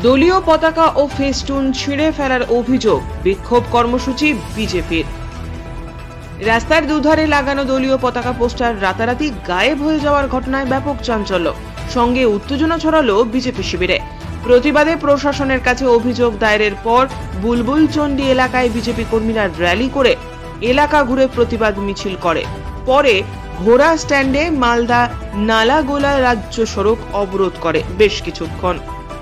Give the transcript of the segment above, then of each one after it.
দলীয় পতাকা ও ফেস্টুন ছিঁড়ে ফেলার অভিযোগ, বিক্ষোভ কর্মসূচি বিজেপির। রাস্তার দুধারে লাগানো দলীয় পতাকা পোস্টার রাতারাতি গায়েব হয়ে যাওয়ার ঘটনায় ব্যাপক চাঞ্চল্য, সঙ্গে উত্তেজনা ছড়ালো বিজেপি শিবিরে। প্রতিবাদে প্রশাসনের কাছে অভিযোগ দায়েরের পর বুলবুলচন্ডী এলাকায় বিজেপি কর্মীরা র্যালি করে এলাকা ঘুরে প্রতিবাদ মিছিল করে। পরে ঘোড়া স্ট্যান্ডে মালদা নালাগোলা রাজ্য সড়ক অবরোধ করে বেশ কিছুক্ষণ।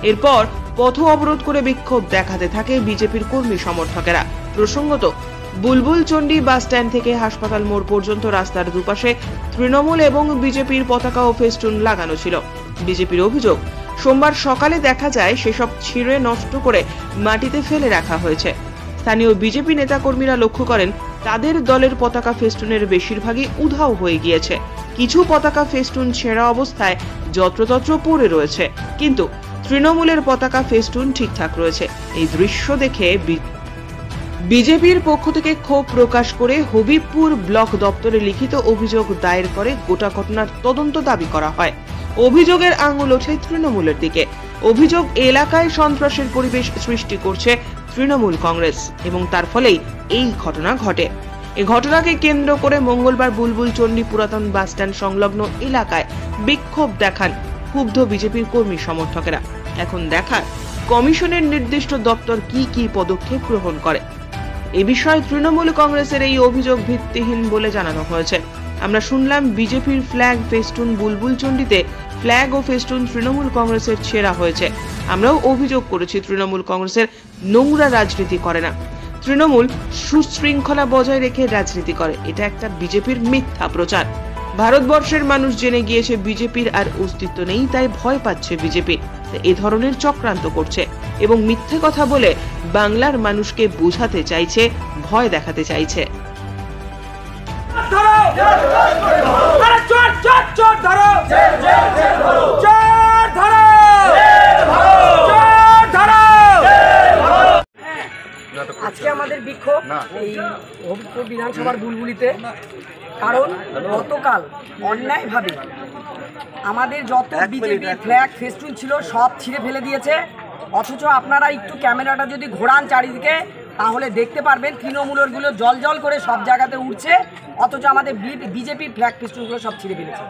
এরপর পথ অবরোধ করে বিক্ষোভ দেখাতে থাকে বিজেপির কর্মী সমর্থকেরা। প্রসঙ্গত, বুলবুলচন্ডী বাস স্ট্যান্ড থেকে হাসপাতাল মোড় পর্যন্ত রাস্তার দুপাশে তৃণমূল এবং বিজেপির পতাকা ও ফেস্টুন লাগানো ছিল। বিজেপির অভিযোগ, সোমবার সকালে দেখা যায় সেসব ছিঁড়ে নষ্ট করে মাটিতে ফেলে রাখা হয়েছে। স্থানীয় বিজেপি নেতাকর্মীরা লক্ষ্য করেন তাদের দলের পতাকা ফেস্টুনের বেশিরভাগই উধাও হয়ে গিয়েছে। কিছু পতাকা ফেস্টুন ছেঁড়া অবস্থায় যত্রতত্র পড়ে রয়েছে, কিন্তু তৃণমূলের পতাকা ফেস্টুন ঠিকঠাক রয়েছে। এই দৃশ্য দেখে বিজেপির পক্ষ থেকে ক্ষোভ প্রকাশ করে হবিবপুর ব্লক দপ্তরে লিখিত অভিযোগ দায়ের করে গোটা ঘটনার তদন্ত দাবি করা হয়। অভিযোগের আঙুল ওঠে তৃণমূলের দিকে। অভিযোগ, এলাকায় সন্ত্রাসের পরিবেশ সৃষ্টি করছে তৃণমূল কংগ্রেস এবং তার ফলেই এই ঘটনা ঘটে। এই ঘটনাকে কেন্দ্র করে মঙ্গলবার বুলবুলচন্ডী পুরাতন বাসস্ট্যান্ড সংলগ্ন এলাকায় বিক্ষোভ দেখান ক্ষুব্ধ বিজেপির কর্মী সমর্থকেরা। এখন দেখার কমিশনের নির্দিষ্ট দপ্তর কি পদক্ষেপ গ্রহণ করে। এ বিষয়ে তৃণমূল কংগ্রেসের এই অভিযোগ ভিত্তিহীন বলে জানানো হয়েছে। আমরা শুনলাম বিজেপির ফ্ল্যাগ ফেস্টুন বুলবুলচন্ডীতে ফ্ল্যাগ ও ফেস্টুন তৃণমূল কংগ্রেসের ছেঁড়া হয়েছে। আমরাও অভিযোগ করেছি তৃণমূল কংগ্রেসের নোংরা রাজনীতি করে না, তৃণমূল সুশৃঙ্খলা বজায় রেখে রাজনীতি করে। এটা একটা বিজেপির মিথ্যা প্রচার। ভারতবর্ষের মানুষ জেনে গিয়েছে বিজেপির আর অস্তিত্ব নেই, তাই ভয় পাচ্ছে বিজেপি। এ ধরনের চক্রান্ত করছে এবং মিথ্যে কথা বলে বাংলার মানুষকে বোঝাতে চাইছে, ভয় দেখাতে চাইছে। আজকে আমাদের বিক্ষোভ এই হবিবপুর বিধানসভার বুলবুলিতে, কারণ গতকাল অন্যায়ভাবে আমাদের যত বিজেপি ফ্ল্যাগ ফেস্টুন ছিল সব ছিঁড়ে ফেলে দিয়েছে। অথচ আপনারা একটু ক্যামেরাটা যদি ঘোরান চারিদিকে, তাহলে দেখতে পারবেন তৃণমূলেরগুলো জল জল করে সব জায়গাতে উঠছে, অথচ আমাদের বিজেপি ফ্ল্যাগ ফেস্টুনগুলো সব ছিঁড়ে ফেলেছে।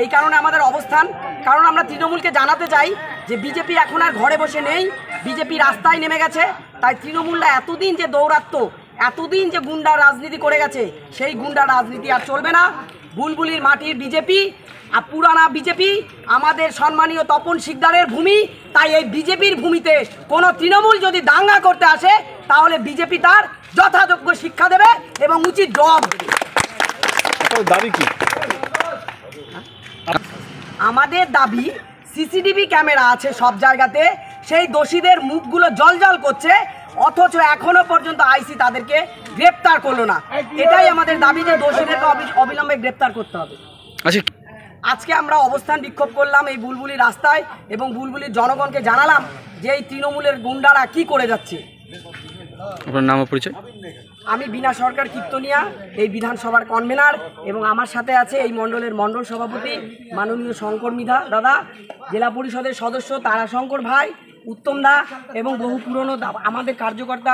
এই কারণে আমাদের অবস্থান, কারণ আমরা তৃণমূলকে জানাতে চাই যে বিজেপি এখন আর ঘরে বসে নেই, বিজেপি রাস্তায় নেমে গেছে। তাই তৃণমূলরা এতদিন যে দৌরাত্ম্য, এতদিন যে গুন্ডা রাজনীতি করে গেছে, সেই গুন্ডা রাজনীতি আর চলবে না। বুলবুলির মাটির বিজেপি আর পুরানা বিজেপি আমাদের সম্মানীয় তপন শিকদারের ভূমি। তাই এই বিজেপির ভূমিতে কোনো তৃণমূল যদি দাঙ্গা করতে আসে, তাহলে বিজেপি তার যথাযোগ্য শিক্ষা দেবে এবং উচিত জবাব দেবে। দাবি কি? আমাদের দাবি, সিসিটিভি ক্যামেরা আছে সব জায়গাতে, সেই দোষীদের মুখগুলো জল জল করছে, অথচ এখনো পর্যন্ত আইসি তাদেরকে গ্রেপ্তার করলো না। এটাই আমাদের দাবি যে দোষীদেরকে অবিলম্বে গ্রেপ্তার করতে হবে। আজকে আমরা অবস্থান বিক্ষোভ করলাম এই বুলবুলি রাস্তায় এবং বুলবুলির জনগণকে জানালাম যে এই তৃণমূলের গুন্ডারা কি করে যাচ্ছে। আপনার নাম ও পরিচয়? আমি বিনা সরকার কীর্তনিয়া, এই বিধানসভার কনভেনার, এবং আমার সাথে আছে এই মণ্ডলের মণ্ডল সভাপতি মাননীয় শঙ্কর মিধা দাদা, জেলা পরিষদের সদস্য তারাশঙ্কর ভাই, উত্তম দা এবং বহু পুরনো আমাদের কার্যকর্তা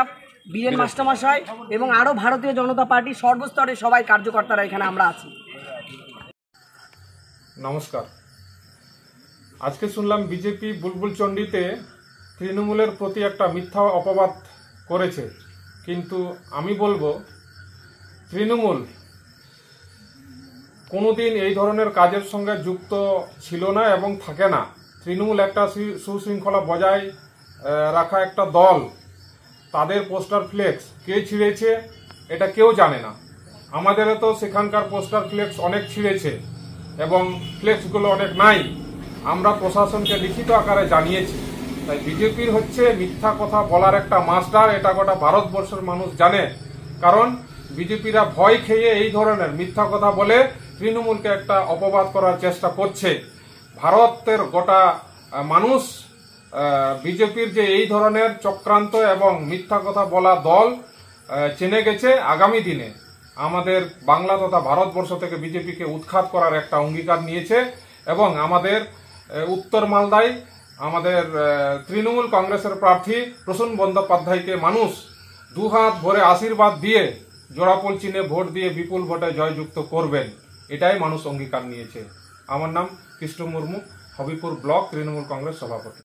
বীরেন মাস্টারমশাই এবং আরও ভারতীয় জনতা পার্টির সর্বস্তরের সবাই কার্যকর্তারা এখানে আমরা আছি। নমস্কার। আজকে শুনলাম বিজেপি বুলবুলচন্ডীতে তৃণমূলের প্রতি একটা মিথ্যা অপবাদ করেছে, কিন্তু আমি বলবো তৃণমূল কোনোদিন এই ধরনের কাজের সঙ্গে যুক্ত ছিল না এবং থাকে না। তৃণমূল একটা সুশৃঙ্খলা বজায় রাখা একটা দল। তাদের পোস্টার ফ্লেক্স কে ছিঁড়েছে এটা কেউ জানে না। আমাদেরও তো সেখানকার পোস্টার ফ্লেক্স অনেক ছিঁড়েছে এবং ফ্লেক্সগুলো অনেক নাই। আমরা প্রশাসনকে লিখিত আকারে জানিয়েছি। তাই বিজেপির হচ্ছে মিথ্যা কথা বলার একটা মাস্টার, এটা গোটা ভারতবর্ষের মানুষ জানে। কারণ বিজেপিরা ভয় খেয়ে এই ধরনের মিথ্যা কথা বলে তৃণমূলকে একটা অপবাদ করার চেষ্টা করছে। ভারতের গোটা মানুষ বিজেপির যে এই ধরনের চক্রান্ত এবং মিথ্যা কথা বলা দল, চেনে গেছে। আগামী দিনে আমাদের বাংলা তথা ভারতবর্ষ থেকে বিজেপিকে উৎখাত করার একটা অঙ্গীকার নিয়েছে এবং আমাদের উত্তর মালদায় আমাদের তৃণমূল কংগ্রেসের প্রার্থী প্রসূন বন্দ্যোপাধ্যায়কে মানুষ দুহাত ভরে আশীর্বাদ দিয়ে জোড়াপোল চিহ্নে ভোট দিয়ে বিপুল ভোটে জয়যুক্ত করবেন, এটাই মানুষ অঙ্গীকার নিয়েছে। আমার নাম কৃষ্ণ মুর্মু, হবিপুর ব্লক তৃণমূল কংগ্রেস সভাপতি।